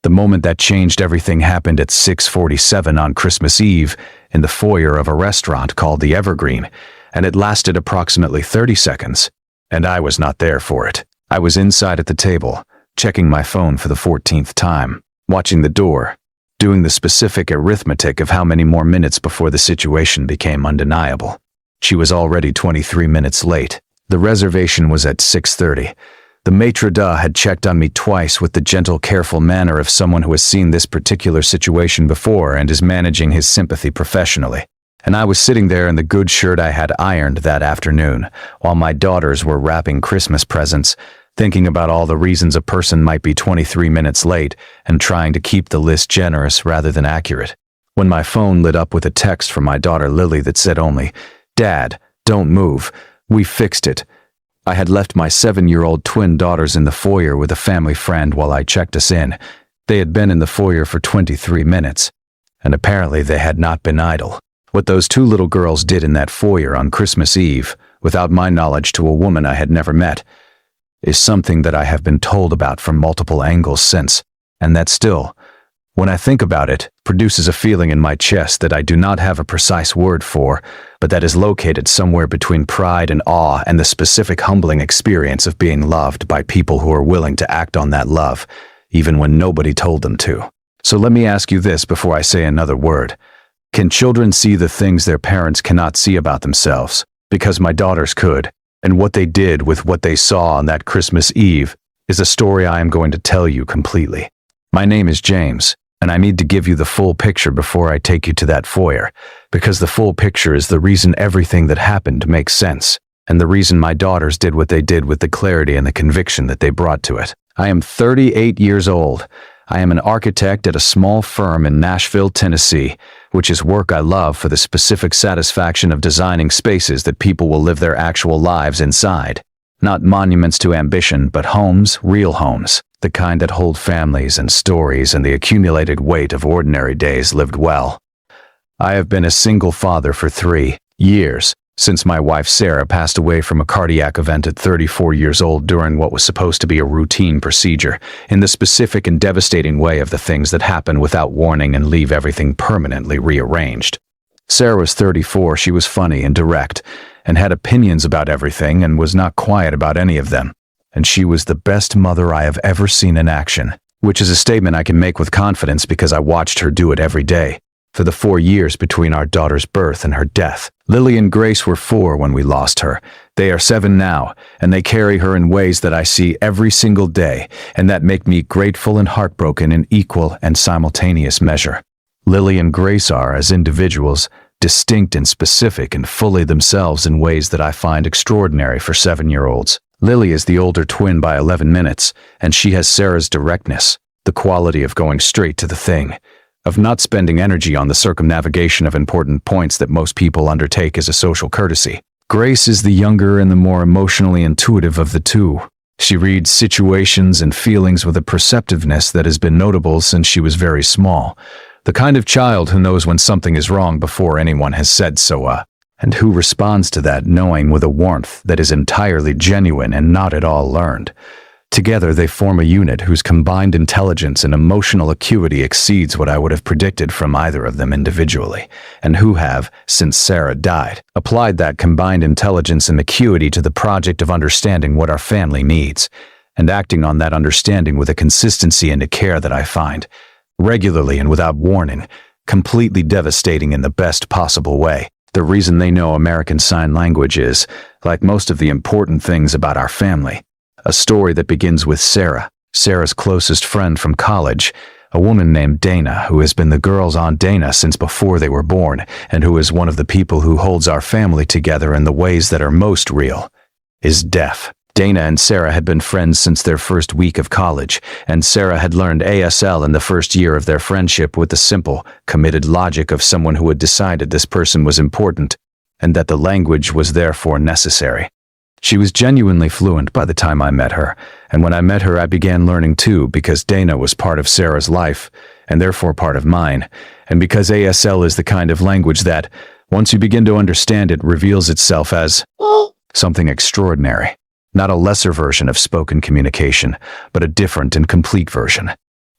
The moment that changed everything happened at 6:47 on Christmas Eve in the foyer of a restaurant called the Evergreen, and it lasted approximately 30 seconds, and I was not there for it. I was inside at the table, checking my phone for the 14th time, watching the door, doing the specific arithmetic of how many more minutes before the situation became undeniable. She was already 23 minutes late. The reservation was at 6:30. The maitre d' had checked on me twice with the gentle, careful manner of someone who has seen this particular situation before and is managing his sympathy professionally. And I was sitting there in the good shirt I had ironed that afternoon, while my daughters were wrapping Christmas presents, thinking about all the reasons a person might be 23 minutes late and trying to keep the list generous rather than accurate. When my phone lit up with a text from my daughter Lily that said only, "Dad, don't move. We fixed it." I had left my 7-year-old twin daughters in the foyer with a family friend while I checked us in. They had been in the foyer for 23 minutes, and apparently they had not been idle. What those two little girls did in that foyer on Christmas Eve, without my knowledge to a woman I had never met, is something that I have been told about from multiple angles since, and that still, when I think about it, produces a feeling in my chest that I do not have a precise word for, but that is located somewhere between pride and awe and the specific humbling experience of being loved by people who are willing to act on that love, even when nobody told them to. So let me ask you this before I say another word. Can children see the things their parents cannot see about themselves? Because my daughters could, and what they did with what they saw on that Christmas Eve is a story I am going to tell you completely. My name is James, and I need to give you the full picture before I take you to that foyer, because the full picture is the reason everything that happened makes sense, and the reason my daughters did what they did with the clarity and the conviction that they brought to it. I am 38 years old. I am an architect at a small firm in Nashville, Tennessee, which is work I love for the specific satisfaction of designing spaces that people will live their actual lives inside. Not monuments to ambition, but homes, real homes, the kind that hold families and stories and the accumulated weight of ordinary days lived well. I have been a single father for 3 years, since my wife Sarah passed away from a cardiac event at 34 years old during what was supposed to be a routine procedure, in the specific and devastating way of the things that happen without warning and leave everything permanently rearranged. Sarah was 34, she was funny and direct, and had opinions about everything and was not quiet about any of them. And she was the best mother I have ever seen in action, which is a statement I can make with confidence because I watched her do it every day, for the 4 years between our daughter's birth and her death. Lily and Grace were 4 when we lost her. They are 7 now, and they carry her in ways that I see every single day, and that make me grateful and heartbroken in equal and simultaneous measure. Lily and Grace are, as individuals, distinct and specific and fully themselves in ways that I find extraordinary for 7-year-olds. Lily is the older twin by 11 minutes, and she has Sarah's directness, the quality of going straight to the thing, of not spending energy on the circumnavigation of important points that most people undertake as a social courtesy. Grace is the younger and the more emotionally intuitive of the two. She reads situations and feelings with a perceptiveness that has been notable since she was very small. The kind of child who knows when something is wrong before anyone has said so, and who responds to that knowing with a warmth that is entirely genuine and not at all learned. Together they form a unit whose combined intelligence and emotional acuity exceeds what I would have predicted from either of them individually, and who have, since Sarah died, applied that combined intelligence and acuity to the project of understanding what our family needs, and acting on that understanding with a consistency and a care that I find, regularly and without warning, completely devastating in the best possible way. The reason they know American Sign Language is, like most of the important things about our family, a story that begins with Sarah, Sarah's closest friend from college, a woman named Dana who has been the girls' Aunt Dana since before they were born, and who is one of the people who holds our family together in the ways that are most real, is deaf. Dana and Sarah had been friends since their first week of college, and Sarah had learned ASL in the first year of their friendship with the simple, committed logic of someone who had decided this person was important, and that the language was therefore necessary. She was genuinely fluent by the time I met her, and when I met her I began learning too, because Dana was part of Sarah's life, and therefore part of mine, and because ASL is the kind of language that, once you begin to understand it, reveals itself as something extraordinary. Not a lesser version of spoken communication, but a different and complete version.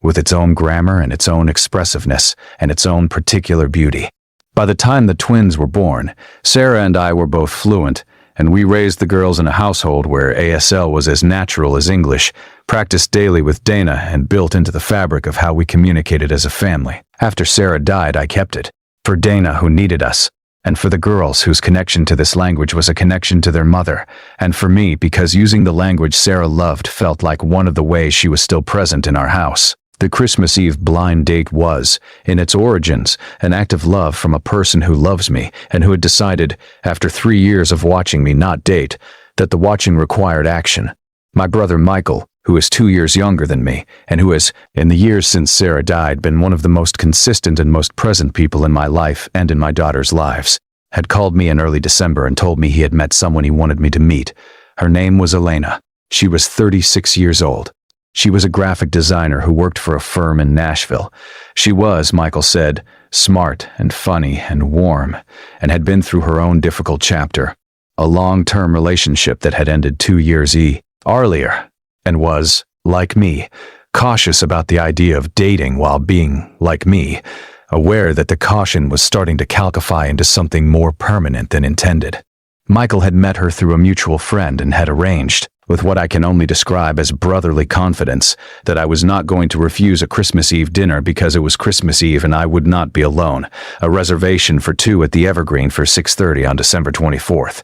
with its own grammar and its own expressiveness and its own particular beauty. By the time the twins were born, Sarah and I were both fluent, and we raised the girls in a household where ASL was as natural as English, practiced daily with Dana, and built into the fabric of how we communicated as a family. After Sarah died, I kept it. For Dana, who needed us, and for the girls whose connection to this language was a connection to their mother, and for me because using the language Sarah loved felt like one of the ways she was still present in our house. The Christmas Eve blind date was, in its origins, an act of love from a person who loves me and who had decided, after 3 years of watching me not date, that the watching required action. My brother Michael, who is 2 years younger than me, and who has, in the years since Sarah died, been one of the most consistent and most present people in my life and in my daughter's lives, had called me in early December and told me he had met someone he wanted me to meet. Her name was Elena. She was 36 years old. She was a graphic designer who worked for a firm in Nashville. She was, Michael said, smart and funny and warm, and had been through her own difficult chapter, a long-term relationship that had ended 2 years earlier, and was, like me, cautious about the idea of dating while being, like me, aware that the caution was starting to calcify into something more permanent than intended. Michael had met her through a mutual friend and had arranged, with what I can only describe as brotherly confidence, that I was not going to refuse a Christmas Eve dinner because it was Christmas Eve and I would not be alone, a reservation for 2 at the Evergreen for 6:30 on December 24th.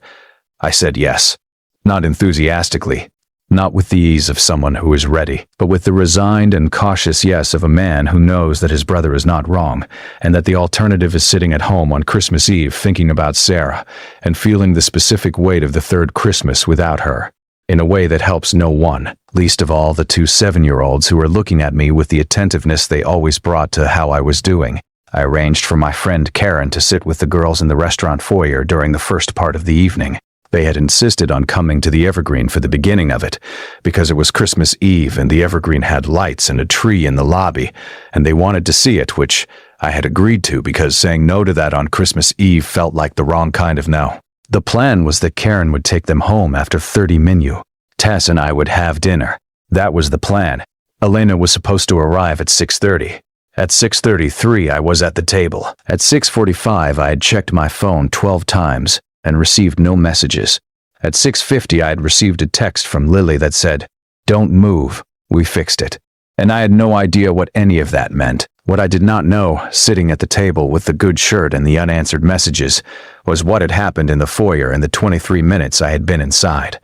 I said yes, not enthusiastically, not with the ease of someone who is ready, but with the resigned and cautious yes of a man who knows that his brother is not wrong, and that the alternative is sitting at home on Christmas Eve thinking about Sarah, and feeling the specific weight of the third Christmas without her, in a way that helps no one, least of all the 2 7-year-olds who were looking at me with the attentiveness they always brought to how I was doing. I arranged for my friend Karen to sit with the girls in the restaurant foyer during the first part of the evening. They had insisted on coming to the Evergreen for the beginning of it, because it was Christmas Eve and the Evergreen had lights and a tree in the lobby, and they wanted to see it, which I had agreed to because saying no to that on Christmas Eve felt like the wrong kind of no. The plan was that Karen would take them home after 30 menu. Tess and I would have dinner. That was the plan. Elena was supposed to arrive at 6:30. At 6:33 I was at the table. At 6:45 I had checked my phone 12 times and received no messages. At 6:50 I had received a text from Lily that said, "Don't move, we fixed it." And I had no idea what any of that meant. What I did not know, sitting at the table with the good shirt and the unanswered messages, was what had happened in the foyer in the 23 minutes I had been inside.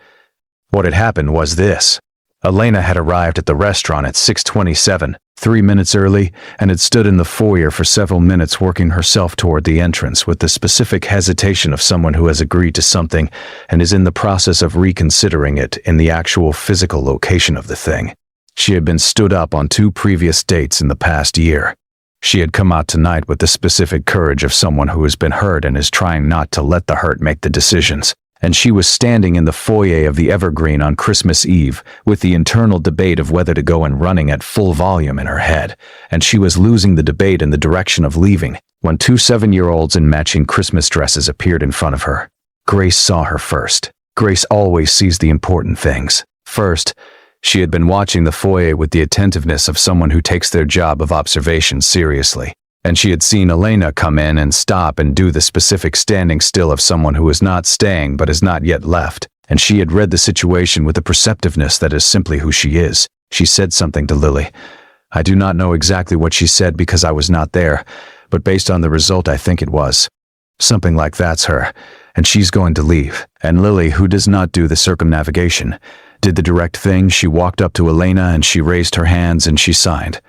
What had happened was this. Elena had arrived at the restaurant at 6:27, 3 minutes early, and had stood in the foyer for several minutes working herself toward the entrance with the specific hesitation of someone who has agreed to something and is in the process of reconsidering it in the actual physical location of the thing. She had been stood up on 2 previous dates in the past year. She had come out tonight with the specific courage of someone who has been hurt and is trying not to let the hurt make the decisions. And she was standing in the foyer of the Evergreen on Christmas Eve with the internal debate of whether to go and running at full volume in her head, and she was losing the debate in the direction of leaving when 2 7-year-olds in matching Christmas dresses appeared in front of her. Grace saw her first. Grace always sees the important things first. She had been watching the foyer with the attentiveness of someone who takes their job of observation seriously, and she had seen Elena come in and stop and do the specific standing still of someone who is not staying but has not yet left, and she had read the situation with a perceptiveness that is simply who she is. She said something to Lily. I do not know exactly what she said because I was not there, but based on the result I think it was something like that's her, and she's going to leave. And Lily, who does not do the circumnavigation, did the direct thing. She walked up to Elena and she raised her hands and she signed.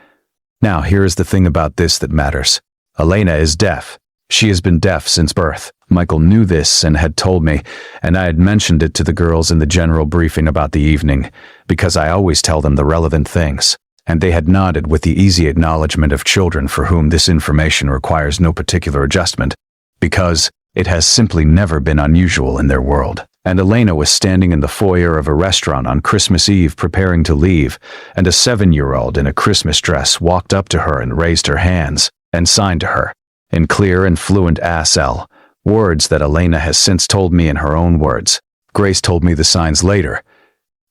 Now, here is the thing about this that matters. Elena is deaf. She has been deaf since birth. Michael knew this and had told me, and I had mentioned it to the girls in the general briefing about the evening, because I always tell them the relevant things, and they had nodded with the easy acknowledgement of children for whom this information requires no particular adjustment, because it has simply never been unusual in their world. And Elena was standing in the foyer of a restaurant on Christmas Eve preparing to leave, and a 7-year-old in a Christmas dress walked up to her and raised her hands and signed to her, in clear and fluent ASL, words that Elena has since told me in her own words. Grace told me the signs later.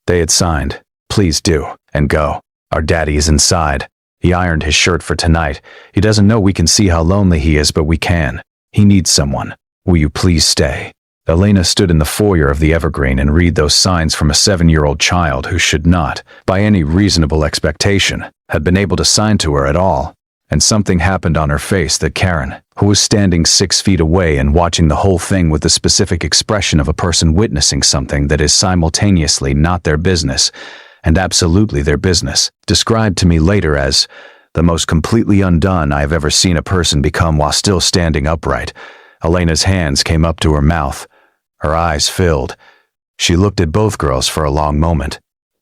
They had signed, "Please do, and go. Our daddy is inside." He ironed his shirt for tonight. He doesn't know we can see how lonely he is, but we can. He needs someone. Will you please stay?" Elena stood in the foyer of the Evergreen and read those signs from a 7-year-old child who should not, by any reasonable expectation, have been able to sign to her at all. And something happened on her face that Karen, who was standing 6 feet away and watching the whole thing with the specific expression of a person witnessing something that is simultaneously not their business and absolutely their business, described to me later as the most completely undone I have ever seen a person become while still standing upright. Elena's hands came up to her mouth. Her eyes filled. She looked at both girls for a long moment.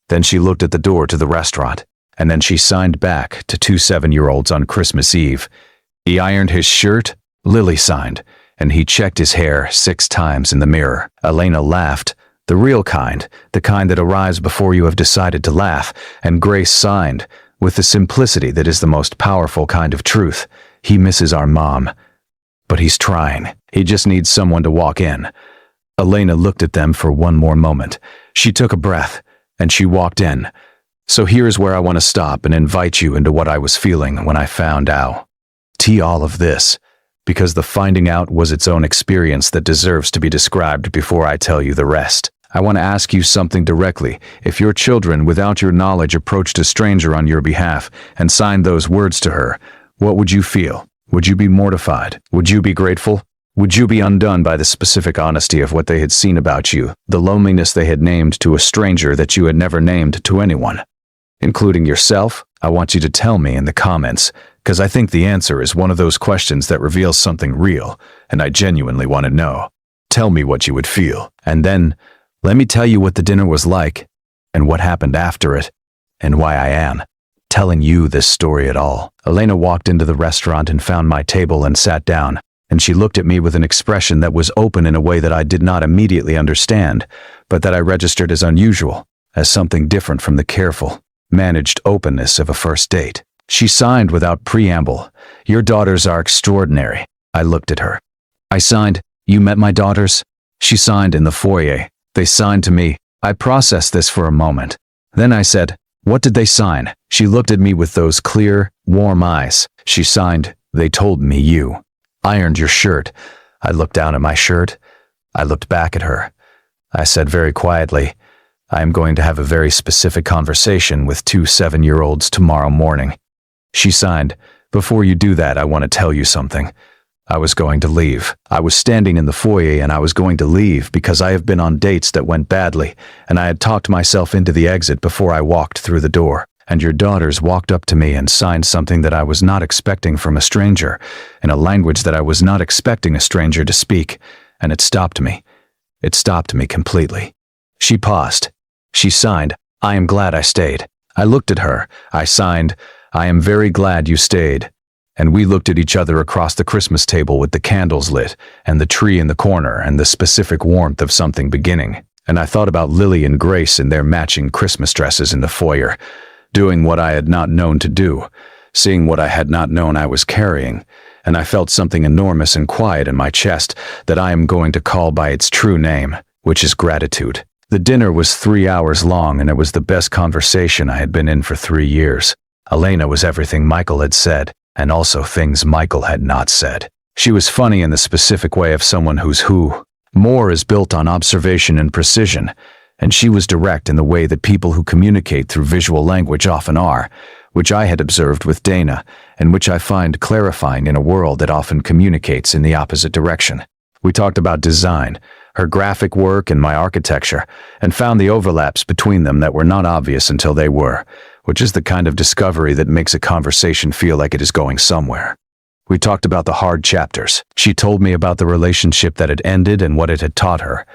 Then she looked at the door to the restaurant, and then she signed back to 2 7-year-olds on Christmas Eve. He ironed his shirt, Lily signed, and he checked his hair 6 times in the mirror. Elena laughed, the real kind, the kind that arrives before you have decided to laugh, and Grace signed, with the simplicity that is the most powerful kind of truth. He misses our mom. But he's trying. He just needs someone to walk in. Elena looked at them for one more moment. She took a breath, and she walked in. So here's where I want to stop and invite you into what I was feeling when I found out. All of this, because the finding out was its own experience that deserves to be described before I tell you the rest. I want to ask you something directly. If your children, without your knowledge, approached a stranger on your behalf and signed those words to her, what would you feel? Would you be mortified? Would you be grateful? Would you be undone by the specific honesty of what they had seen about you, the loneliness they had named to a stranger that you had never named to anyone? Including yourself? I want you to tell me in the comments, because I think the answer is one of those questions that reveals something real, and I genuinely want to know. Tell me what you would feel, and then let me tell you what the dinner was like, and what happened after it, and why I am telling you this story at all. Elena walked into the restaurant and found my table and sat down, and she looked at me with an expression that was open in a way that I did not immediately understand, but that I registered as unusual, as something different from the careful, managed openness of a first date. She signed without preamble. "Your daughters are extraordinary." I looked at her. I signed, "You met my daughters?" She signed in the foyer. "They signed to me." I processed this for a moment. Then I said, "What did they sign?" She looked at me with those clear, warm eyes. She signed, "They told me you ironed your shirt." I looked down at my shirt. I looked back at her. I said very quietly, "I am going to have a very specific conversation with 2 7-year-olds tomorrow morning." She signed, "Before you do that, I want to tell you something." I was going to leave. I was standing in the foyer and I was going to leave because I have been on dates that went badly, and I had talked myself into the exit before I walked through the door. And your daughters walked up to me and signed something that I was not expecting from a stranger, in a language that I was not expecting a stranger to speak, and it stopped me. It stopped me completely. She paused. She signed, "I am glad I stayed." I looked at her. I signed, "I am very glad you stayed." And we looked at each other across the Christmas table with the candles lit, and the tree in the corner, and the specific warmth of something beginning. And I thought about Lily and Grace in their matching Christmas dresses in the foyer, doing what I had not known to do, seeing what I had not known I was carrying, and I felt something enormous and quiet in my chest that I am going to call by its true name, which is gratitude. The dinner was 3 hours long, and it was the best conversation I had been in for 3 years. Elena was everything Michael had said, and also things Michael had not said. She was funny in the specific way of someone whose more is built on observation and precision, and she was direct in the way that people who communicate through visual language often are, which I had observed with Dana, and which I find clarifying in a world that often communicates in the opposite direction. We talked about design, her graphic work and my architecture, and found the overlaps between them that were not obvious until they were, which is the kind of discovery that makes a conversation feel like it is going somewhere. We talked about the hard chapters. She told me about the relationship that had ended and what it had taught her.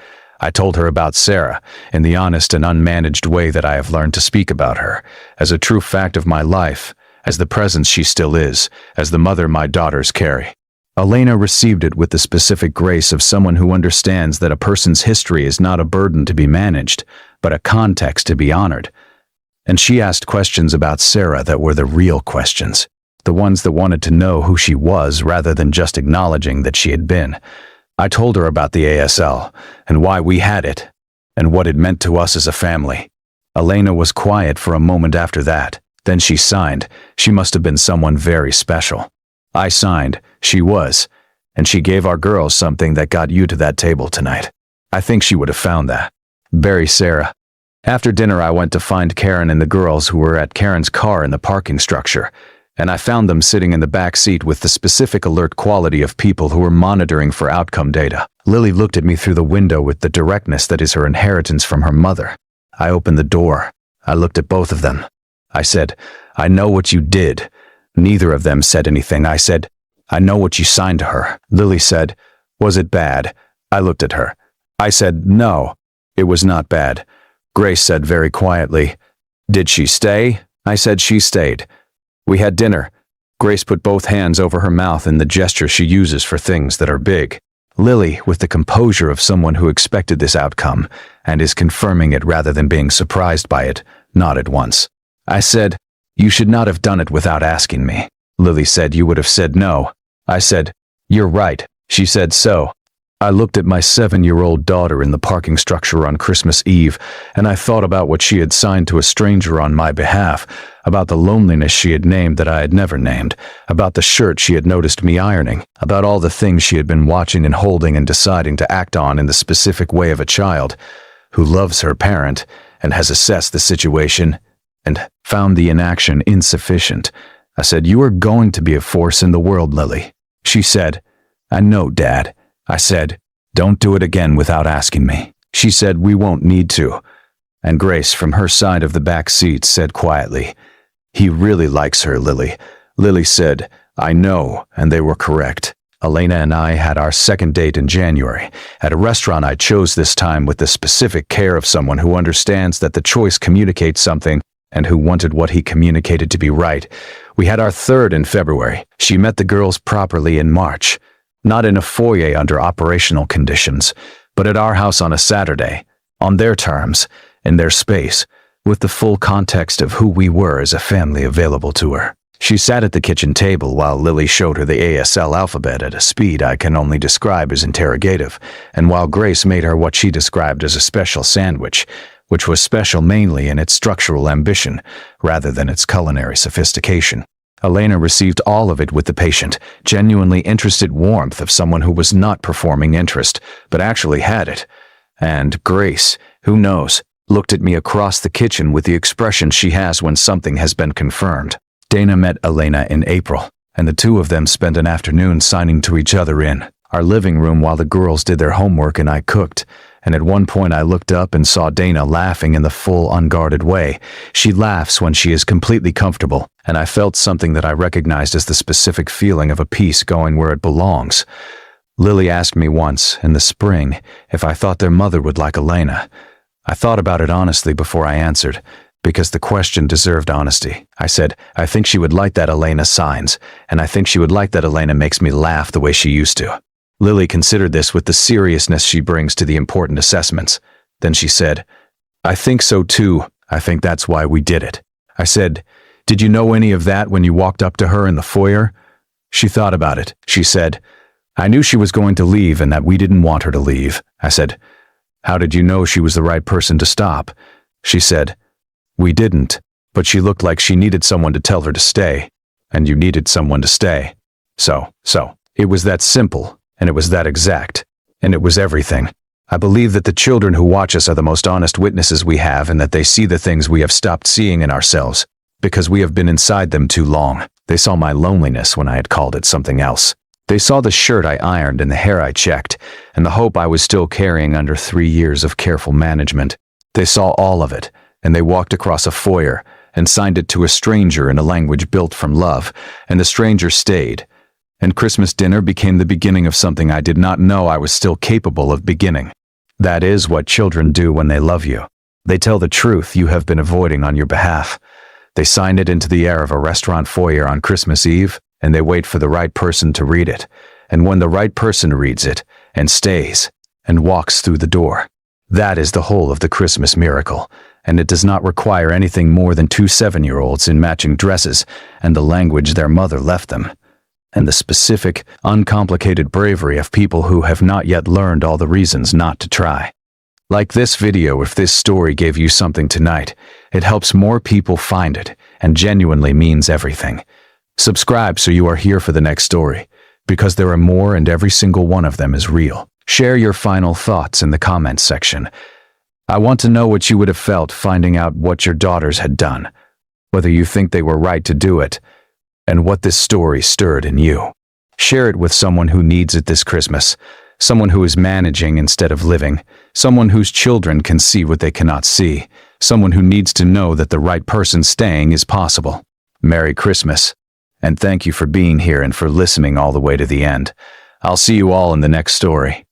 I told her about Sarah, in the honest and unmanaged way that I have learned to speak about her, as a true fact of my life, as the presence she still is, as the mother my daughters carry. Elena received it with the specific grace of someone who understands that a person's history is not a burden to be managed, but a context to be honored. And she asked questions about Sarah that were the real questions, the ones that wanted to know who she was rather than just acknowledging that she had been. I told her about the ASL, and why we had it, and what it meant to us as a family. Elena was quiet for a moment after that. Then she signed. She must have been someone very special. I signed. She was. And she gave our girls something that got you to that table tonight. I think she would have found that. Bury Sarah. After dinner, I went to find Karen and the girls who were at Karen's car in the parking structure, and I found them sitting in the back seat with the specific alert quality of people who were monitoring for outcome data. Lily looked at me through the window with the directness that is her inheritance from her mother. I opened the door. I looked at both of them. I said, "I know what you did." Neither of them said anything. I said, "I know what you signed to her." Lily said, "Was it bad?" I looked at her. I said, "No, it was not bad." Grace said very quietly, "Did she stay?" I said she stayed. We had dinner. Grace put both hands over her mouth in the gesture she uses for things that are big. Lily, with the composure of someone who expected this outcome and is confirming it rather than being surprised by it, nodded once. I said, "You should not have done it without asking me." Lily said, "You would have said no." I said, "You're right." She said, "So." I looked at my 7-year-old daughter in the parking structure on Christmas Eve, and I thought about what she had signed to a stranger on my behalf, about the loneliness she had named that I had never named, about the shirt she had noticed me ironing, about all the things she had been watching and holding and deciding to act on in the specific way of a child who loves her parent and has assessed the situation and found the inaction insufficient. I said, "You are going to be a force in the world, Lily." She said, "I know, Dad." I said, "Don't do it again without asking me." She said, "We won't need to." And Grace, from her side of the back seat, said quietly, "He really likes her, Lily." Lily said, "I know," and they were correct. Elena and I had our second date in January, at a restaurant I chose this time with the specific care of someone who understands that the choice communicates something and who wanted what he communicated to be right. We had our third in February. She met the girls properly in March. Not in a foyer under operational conditions, but at our house on a Saturday, on their terms, in their space, with the full context of who we were as a family available to her. She sat at the kitchen table while Lily showed her the ASL alphabet at a speed I can only describe as interrogative, and while Grace made her what she described as a special sandwich, which was special mainly in its structural ambition, rather than its culinary sophistication. Elena received all of it with the patient, genuinely interested warmth of someone who was not performing interest, but actually had it. And Grace, who knows, looked at me across the kitchen with the expression she has when something has been confirmed. Dana met Elena in April, and the two of them spent an afternoon signing to each other in our living room while the girls did their homework and I cooked. And at one point I looked up and saw Dana laughing in the full unguarded way. She laughs when she is completely comfortable, and I felt something that I recognized as the specific feeling of a piece going where it belongs. Lily asked me once, in the spring, if I thought their mother would like Elena. I thought about it honestly before I answered, because the question deserved honesty. I said, "I think she would like that Elena signs, and I think she would like that Elena makes me laugh the way she used to." Lily considered this with the seriousness she brings to the important assessments. Then she said, "I think so too. I think that's why we did it." I said, "Did you know any of that when you walked up to her in the foyer?" She thought about it. She said, "I knew she was going to leave and that we didn't want her to leave." I said, "How did you know she was the right person to stop?" She said, "We didn't, but she looked like she needed someone to tell her to stay, and you needed someone to stay. So, it was that simple. And it was that exact. And it was everything. I believe that the children who watch us are the most honest witnesses we have and that they see the things we have stopped seeing in ourselves, because we have been inside them too long. They saw my loneliness when I had called it something else. They saw the shirt I ironed and the hair I checked, and the hope I was still carrying under 3 years of careful management. They saw all of it, and they walked across a foyer and signed it to a stranger in a language built from love, and the stranger stayed. And Christmas dinner became the beginning of something I did not know I was still capable of beginning. That is what children do when they love you. They tell the truth you have been avoiding on your behalf. They sign it into the air of a restaurant foyer on Christmas Eve, and they wait for the right person to read it. And when the right person reads it, and stays, and walks through the door, that is the whole of the Christmas miracle, and it does not require anything more than 2 7-year-olds in matching dresses and the language their mother left them, and the specific, uncomplicated bravery of people who have not yet learned all the reasons not to try. Like this video if this story gave you something tonight. It helps more people find it and genuinely means everything. Subscribe so you are here for the next story, because there are more and every single one of them is real. Share your final thoughts in the comments section. I want to know what you would have felt finding out what your daughters had done, whether you think they were right to do it, and what this story stirred in you. Share it with someone who needs it this Christmas, someone who is managing instead of living, someone whose children can see what they cannot see, someone who needs to know that the right person staying is possible. Merry Christmas, and thank you for being here and for listening all the way to the end. I'll see you all in the next story.